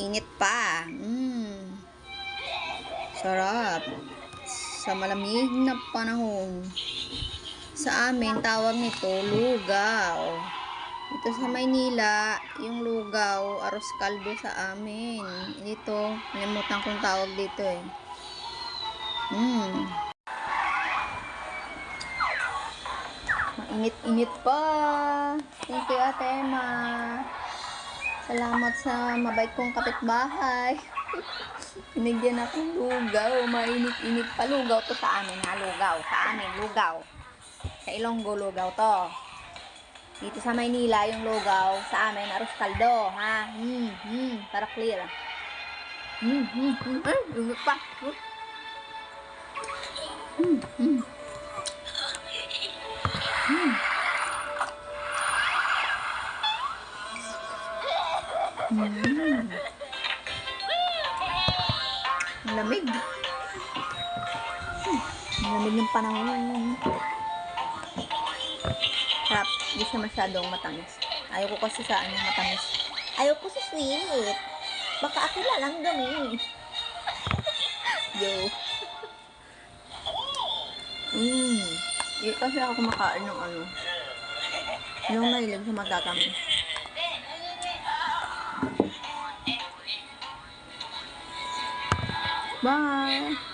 mainit pa. Sarap. Sa malamig na panahon. Sa amin, tawag nito lugaw. Dito sa Maynila, yung lugaw, arroz kaldo sa amin. Dito, nalimutan kong tawag dito eh. Mainit-init pa. Thank you, Ate Emma. Salamat sa mabait kong kapitbahay. Pinigyan akong lugaw. Mainit-init pa. Lugaw to sa amin, ha? Lugaw. Sa amin, lugaw. Sa Ilonggo, lugaw to. Dito sa Maynila, yung lugaw. Sa amin, arroz kaldo, ha? Para clear. Init pa. Malamig. Malamig yung panahon. Sarap. Hindi siya masyadong matamis. Ayaw ko kasi sa matamis. Ayaw ko sa sweet. Baka akila lang gami. Yo. Hindi kasi ako kumakain ng yung mahilig sa matatamis. Bye!